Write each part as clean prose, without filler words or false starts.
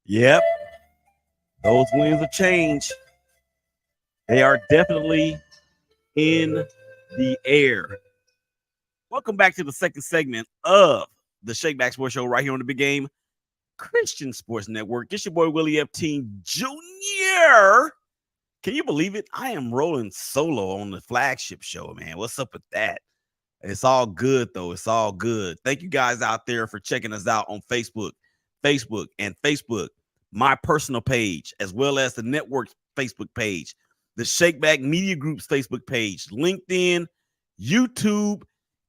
Yep, those winds of change, they are definitely in the air. Welcome back to the second segment of the ShakeBack Sports Show right here on the Big Game Christian Sports Network. It's your boy Willie Epting Jr. Can you believe it? I am rolling solo on the flagship show, man. What's up with that? It's all good, though. It's all good. Thank you guys out there for checking us out on Facebook, my personal page, as well as the network's Facebook page, the ShakeBack Media Group's Facebook page, LinkedIn, YouTube,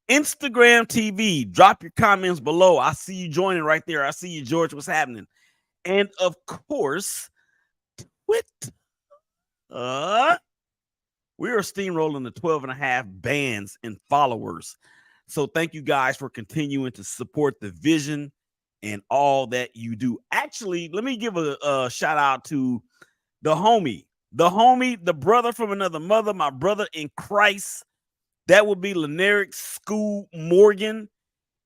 Instagram TV. Drop your comments below. I see you joining right there. I see you, George. What's happening? And of course, Twitter. We are steamrolling the 12.5 bands and followers. So thank you guys for continuing to support the vision and all that you do. Actually, let me give a shout out to the homie, the brother from another mother, my brother in Christ. That would be Leneric School Morgan.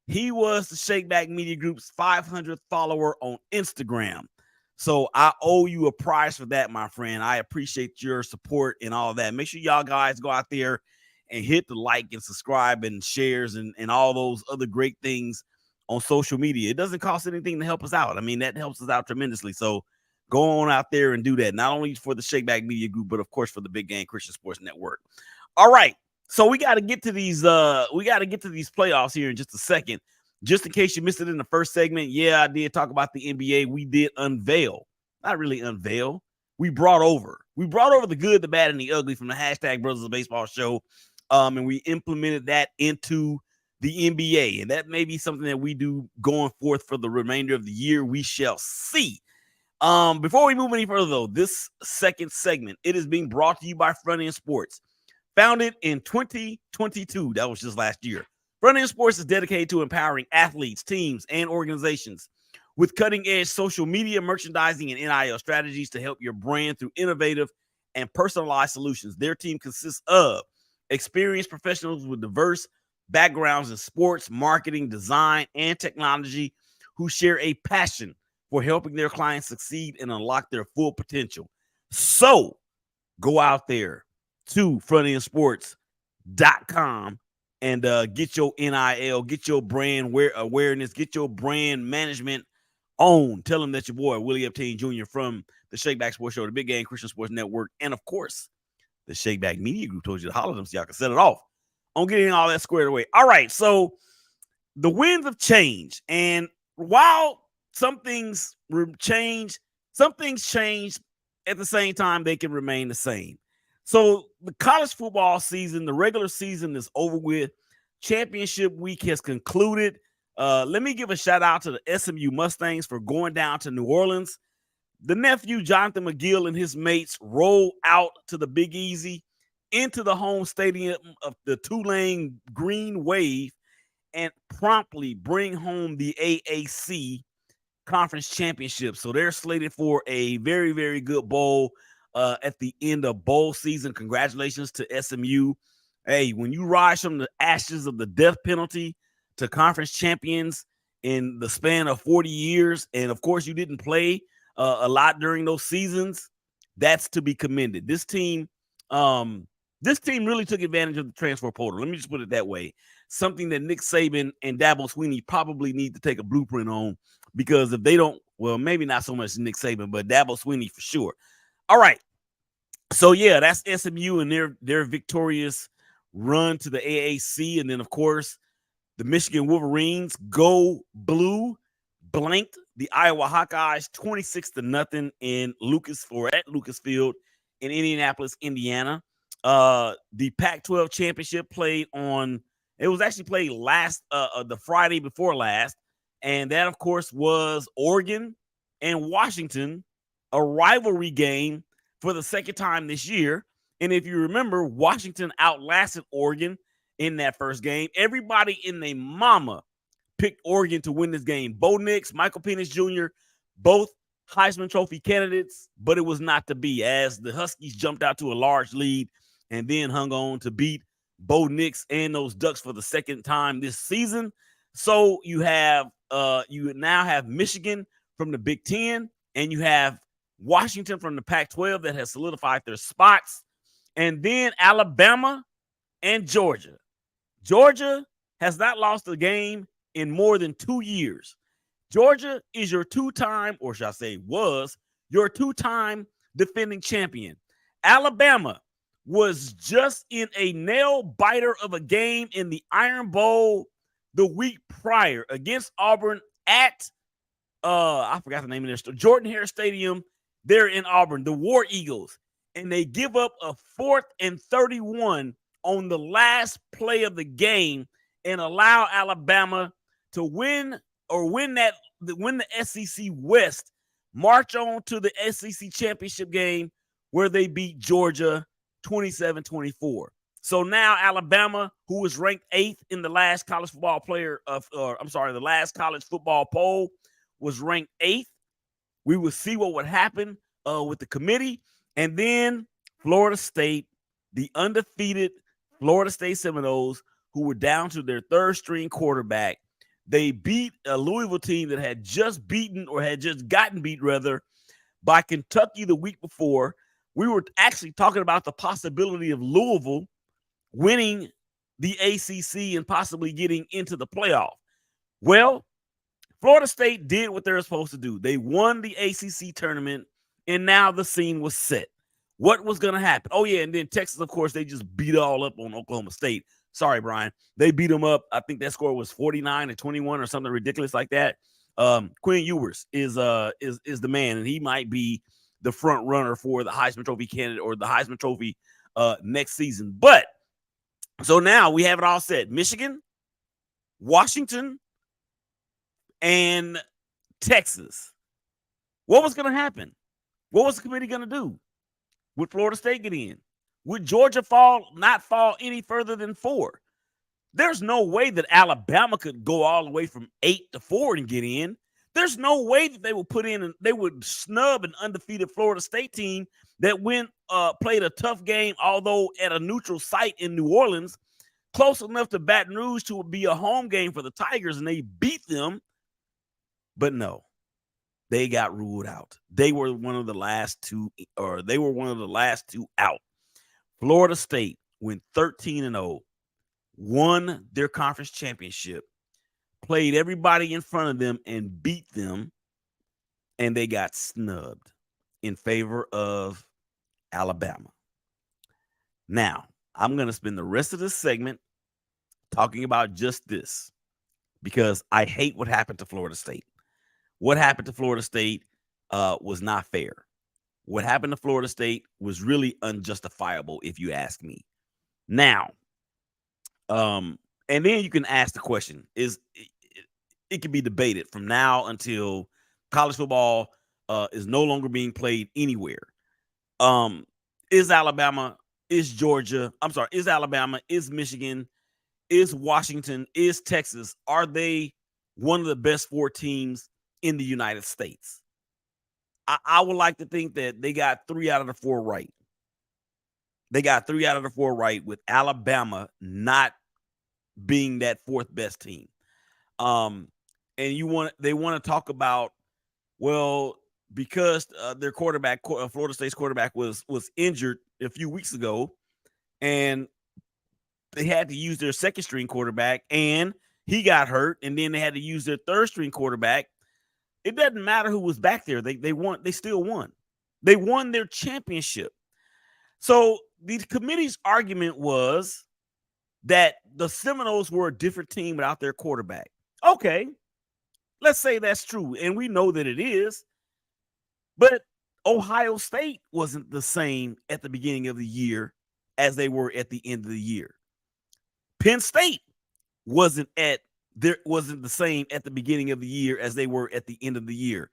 He was the ShakeBack Media Group's 500th follower on Instagram. So I owe you a prize for that, my friend. I appreciate your support and all that. Make sure y'all guys go out there and hit the like and subscribe and shares and all those other great things on social media. It doesn't cost anything to help us out. I mean, that helps us out tremendously. So go on out there and do that, not only for the ShakeBack Media Group, but of course for the Big Game Christian Sports Network. All right. So we got to get to these playoffs here in just a second. Just in case you missed it in the first segment, yeah, I did talk about the NBA. We did unveil, not really unveil. We brought over the good, the bad, and the ugly from the hashtag Brothers of Baseball show, and we implemented that into the NBA, and that may be something that we do going forth for the remainder of the year. We shall see. Before we move any further, though, this second segment, it is being brought to you by Front End Sports, founded in 2022. That was just last year. Front End Sports is dedicated to empowering athletes, teams, and organizations with cutting-edge social media, merchandising, and NIL strategies to help your brand through innovative and personalized solutions. Their team consists of experienced professionals with diverse backgrounds in sports, marketing, design, and technology who share a passion for helping their clients succeed and unlock their full potential. So go out there to frontendsports.com and get your NIL, get your brand awareness, get your brand management on. Tell them that your boy, Willie Epting Jr. from the ShakeBack Sports Show, the Big Game Christian Sports Network, and of course, the ShakeBack Media Group told you to holler at them so y'all can set it off on getting all that squared away. All right, so the winds of change. And while some things change, some things change at the same time, they can remain the same. So the college football season, the regular season is over with. Championship week has concluded. Let me give a shout out to the SMU Mustangs for going down to New Orleans. The nephew, Jonathan McGill, and his mates roll out to the Big Easy into the home stadium of the Tulane Green Wave and promptly bring home the AAC Conference Championship. So they're slated for a very, very good bowl at the end of bowl season. Congratulations to SMU. Hey, when you rise from the ashes of the death penalty to conference champions in the span of 40 years, and of course you didn't play a lot during those seasons, that's to be commended. This team really took advantage of the transfer portal. Let me just put it that way. Something that Nick Saban and Dabo Swinney probably need to take a blueprint on, because if they don't, well, maybe not so much Nick Saban, but Dabo Swinney for sure. All right. So yeah, that's SMU and their victorious run to the AAC. And then of course, the Michigan Wolverines go blue, blanked the Iowa Hawkeyes 26-0 in Lucas Field in Indianapolis, Indiana. The Pac-12 championship played last the Friday before last, and that of course was Oregon and Washington, a rivalry game for the second time this year. And if you remember, Washington outlasted Oregon in that first game. Everybody in their mama picked Oregon to win this game. Bo Nix, Michael Penix Jr., both Heisman Trophy candidates, but it was not to be, as the Huskies jumped out to a large lead and then hung on to beat Bo Nix and those Ducks for the second time this season. So you now have Michigan from the Big Ten, and you have Washington from the Pac-12 that has solidified their spots, and then Alabama and Georgia. Georgia has not lost a game in more than 2 years. Georgia is your two-time, or should I say was, your two-time defending champion. Alabama was just in a nail-biter of a game in the Iron Bowl the week prior against Auburn at, I forgot the name of their store, Jordan Hare Stadium. They're in Auburn, the War Eagles, and they give up a 4th and 31 on the last play of the game and allow Alabama to win the SEC West, march on to the SEC championship game where they beat Georgia 27-24. So now Alabama, who was ranked 8th in the last college football the last college football poll, was ranked 8th. We will see what would happen with the committee. And then Florida State, the undefeated Florida State Seminoles, who were down to their third string quarterback. They beat a Louisville team that had just gotten beat by Kentucky the week before. We were actually talking about the possibility of Louisville winning the ACC and possibly getting into the playoff. Well, Florida State did what they were supposed to do. They won the ACC tournament, and now the scene was set. What was going to happen? Oh, yeah, and then Texas, of course, they just beat all up on Oklahoma State. Sorry, Brian. They beat them up. I think that score was 49-21 or something ridiculous like that. Quinn Ewers is the man, and he might be the front runner for the Heisman Trophy candidate or the Heisman Trophy next season. But so now we have it all set. Michigan, Washington, and Texas. What was going to happen? What was the committee going to do? Would Florida State get in? Would Georgia not fall any further than 4? There's no way that Alabama could go all the way from 8 to 4 and get in. There's no way that they would snub an undefeated Florida State team that played a tough game, although at a neutral site in New Orleans, close enough to Baton Rouge to be a home game for the Tigers, and they beat them. But no, they got ruled out. They were one of the last two out. Florida State went 13-0, won their conference championship, played everybody in front of them and beat them, and they got snubbed in favor of Alabama. Now, I'm going to spend the rest of this segment talking about just this because I hate what happened to Florida State. What happened to Florida State was not fair. What happened to Florida State was really unjustifiable, if you ask me. Now, and then you can ask the question: it can be debated from now until college football is no longer being played anywhere. Is Alabama? Is Georgia? Is Alabama? Is Michigan? Is Washington? Is Texas? Are they one of the best 4 teams in the United States? I would like to think that they got 3 out of the 4 right. They got 3 out of the 4 right, with Alabama not being that 4th best team. And they want to talk about, well, because their quarterback, Florida State's quarterback, was injured a few weeks ago, and they had to use their second string quarterback, and he got hurt, and then they had to use their third string quarterback. It doesn't matter who was back there. They won. They still won. They won their championship. So the committee's argument was that the Seminoles were a different team without their quarterback. Okay, let's say that's true, and we know that it is. But Ohio State wasn't the same at the beginning of the year as they were at the end of the year. Penn State wasn't the same at the beginning of the year as they were at the end of the year.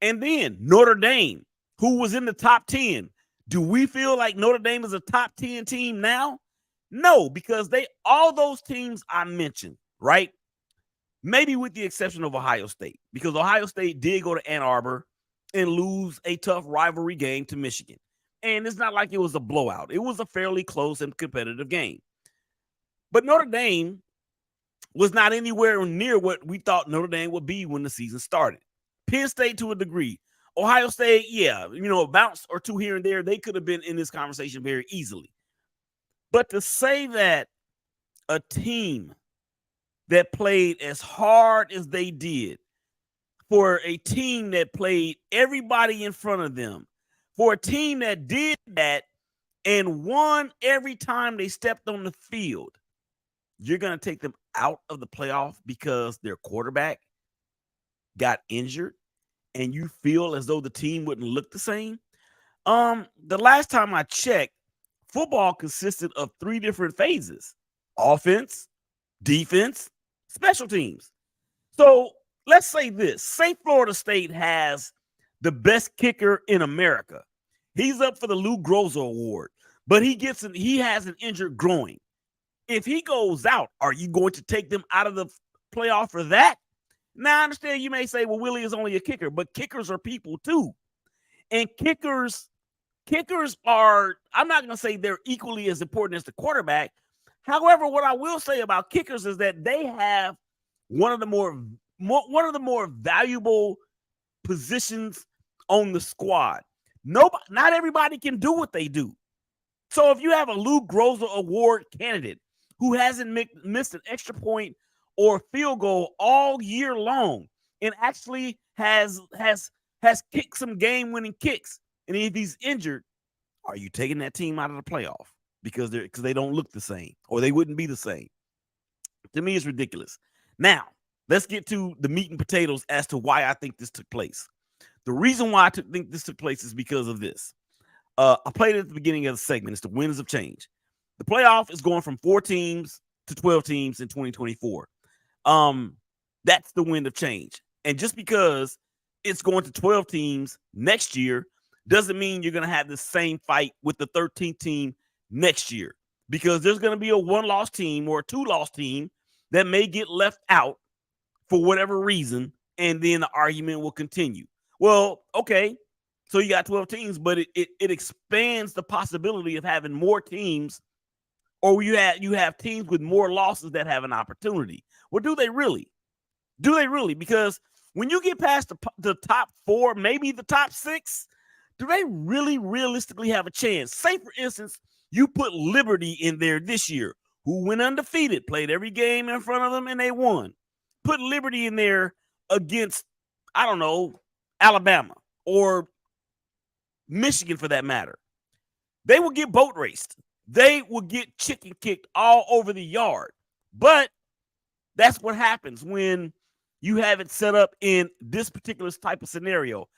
And then Notre Dame, who was in the top 10, Do we feel like Notre Dame is a top 10 team now? No, because all those teams I mentioned, right? Maybe with the exception of Ohio State, because Ohio State did go to Ann Arbor and lose a tough rivalry game to Michigan. And it's not like it was a blowout. It was a fairly close and competitive game. But Notre Dame was not anywhere near what we thought Notre Dame would be when the season started. Penn State to a degree. Ohio State, yeah, a bounce or two here and there, they could have been in this conversation very easily. But to say that a team that played as hard as they did, for a team that played everybody in front of them, for a team that did that and won every time they stepped on the field, you're going to take them out of the playoff because their quarterback got injured and you feel as though the team wouldn't look the same? The last time I checked, football consisted of 3 different phases: offense, defense, special teams. So let's say this. Say Florida State has the best kicker in America. He's up for the Lou Groza Award, but he has an injured groin. If he goes out, are you going to take them out of the playoff for that? Now, I understand you may say, well, Willie is only a kicker, but kickers are people too. And kickers are, I'm not going to say they're equally as important as the quarterback. However, what I will say about kickers is that they have one of the more valuable positions on the squad. Not everybody can do what they do. So if you have a Lou Groza Award candidate who hasn't missed an extra point or field goal all year long and actually has kicked some game-winning kicks, and if he's injured, are you taking that team out of the playoff because they don't look the same or they wouldn't be the same? To me, it's ridiculous. Now, let's get to the meat and potatoes as to why I think this took place. The reason why I think this took place is because of this. I played it at the beginning of the segment. It's the winds of change. The playoff is going from 4 teams to 12 teams in 2024. That's the wind of change. And just because it's going to 12 teams next year doesn't mean you're going to have the same fight with the 13th team next year, because there's going to be a 1-loss team or a 2-loss team that may get left out for whatever reason, and then the argument will continue. Well, okay, so you got 12 teams, but it expands the possibility of having more teams, or you have teams with more losses that have an opportunity. Well, do they really? Do they really? Because when you get past the top 4, maybe the top 6, do they really realistically have a chance? Say, for instance, you put Liberty in there this year, who went undefeated, played every game in front of them, and they won. Put Liberty in there against, I don't know, Alabama or Michigan for that matter. They will get boat raced. They will get chicken kicked all over the yard. But that's what happens when you have it set up in this particular type of scenario.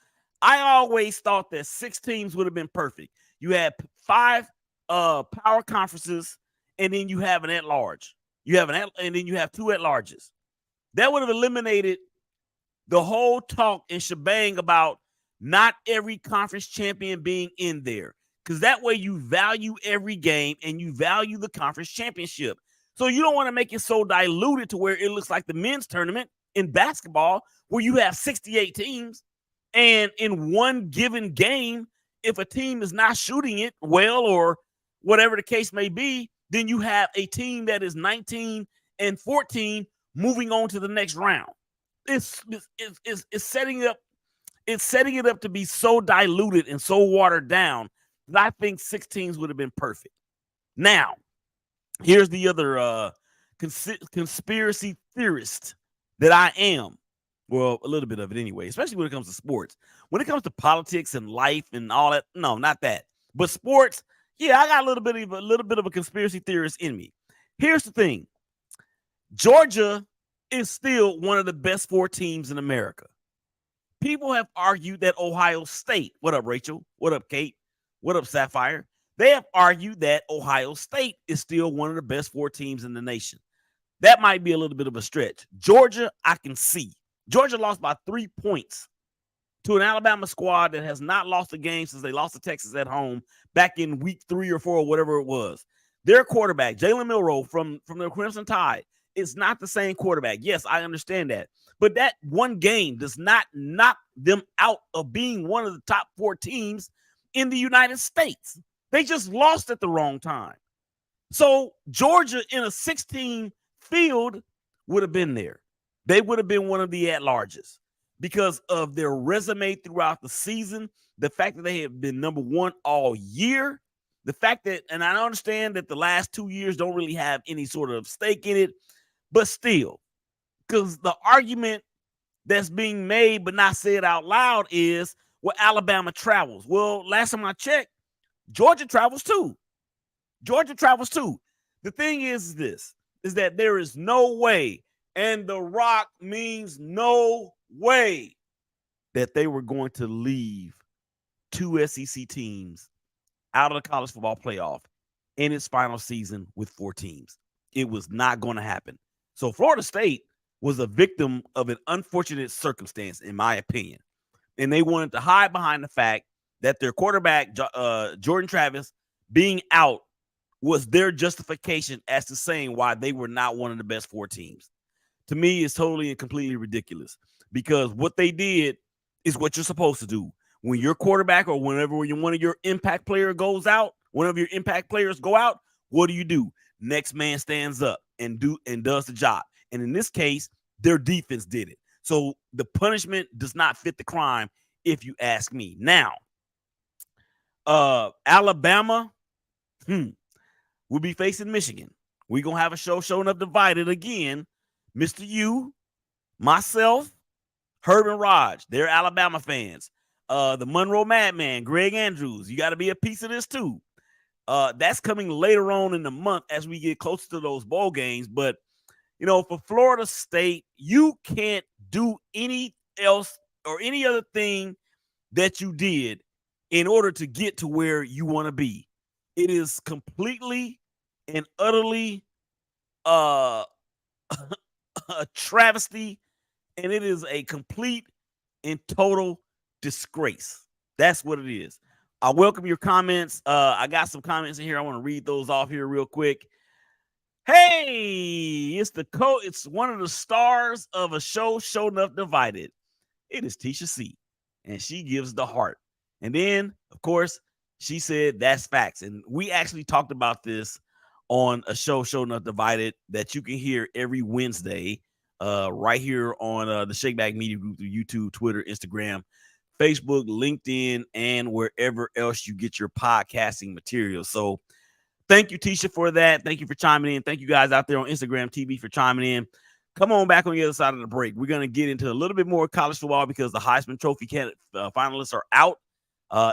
I always thought that 6 teams would have been perfect. You had 5 power conferences, and then you have an at-large. And then you have 2 at-larges. That would have eliminated the whole talk and shebang about not every conference champion being in there, because that way you value every game and you value the conference championship. So you don't want to make it so diluted to where it looks like the men's tournament in basketball, where you have 68 teams, and in one given game, if a team is not shooting it well or whatever the case may be, then you have a team that is 19 and 14 moving on to the next round. It's setting it up to be so diluted and so watered down that I think 6 teams would have been perfect. Now, here's the other conspiracy theorist that I am. Well, a little bit of it anyway, especially when it comes to sports. When it comes to politics and life and all that, no, not that. But sports, yeah, I got a little bit of a conspiracy theorist in me. Here's the thing. Georgia is still one of the best 4 teams in America. People have argued that Ohio State, what up, Rachel? What up, Kate? What up, Sapphire? They have argued that Ohio State is still one of the best 4 teams in the nation. That might be a little bit of a stretch. Georgia, I can see. Georgia lost by 3 points to an Alabama squad that has not lost a game since they lost to Texas at home back in week 3 or 4, or whatever it was. Their quarterback, Jalen Milroe from the Crimson Tide, is not the same quarterback. Yes, I understand that. But that one game does not knock them out of being one of the top 4 teams in the United States. They just lost at the wrong time. So Georgia in a 16 field would have been there. They would have been one of the at-larges because of their resume throughout the season, the fact that they have been number 1 all year, the fact that, and I understand that the last 2 years don't really have any sort of stake in it, but still, because the argument that's being made but not said out loud is, well, Alabama travels. Well, last time I checked, Georgia travels too. Georgia travels too. The thing is that there is no way, and The Rock means no way, that they were going to leave 2 SEC teams out of the college football playoff in its final season with 4 teams. It was not going to happen. So Florida State was a victim of an unfortunate circumstance, in my opinion. And they wanted to hide behind the fact that their quarterback, Jordan Travis, being out was their justification as to saying why they were not one of the best 4 teams. To me, it's totally and completely ridiculous, because what they did is what you're supposed to do. When your quarterback or whenever one of your impact player goes out, one of your impact players go out, what do? Next man stands up and does the job. And in this case, their defense did it. So the punishment does not fit the crime, if you ask me. Now, Alabama will be facing Michigan. We're going to have a show showing up divided again. Mr. U, myself, Herb and Raj, they're Alabama fans. The Monroe Madman, Greg Andrews, you got to be a piece of this too. That's coming later on in the month as we get closer to those bowl games. But, you know, for Florida State, you can't do any else or any other thing that you did in order to get to where you want to be. It is completely and utterly a travesty, and it is a complete and total disgrace. That's what it is. I welcome your comments. I got some comments in here. I want to read those off here real quick. Hey, it's one of the stars of a show showing up divided. It is Tisha C, and she gives the heart. And then, of course, she said that's facts. And we actually talked about this on a show showing up divided that you can hear every Wednesday right here on the ShakeBack Media Group through YouTube, Twitter, Instagram, Facebook, LinkedIn, and wherever else you get your podcasting material. So thank you, Tisha, for that. Thank you for chiming in. Thank you guys out there on Instagram TV for chiming in. Come on back on the other side of the break. We're going to get into a little bit more college football because the Heisman Trophy finalists are out.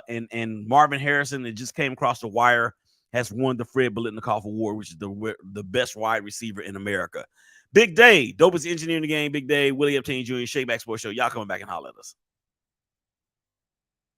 And Marvin Harrison, that just came across the wire, has won the Fred Biletnikoff Award, which is the best wide receiver in America. Big day. Dopest engineer in the game. Big day. Willie Epting Jr., ShakeBack Sports Show. Y'all coming back and holler at us.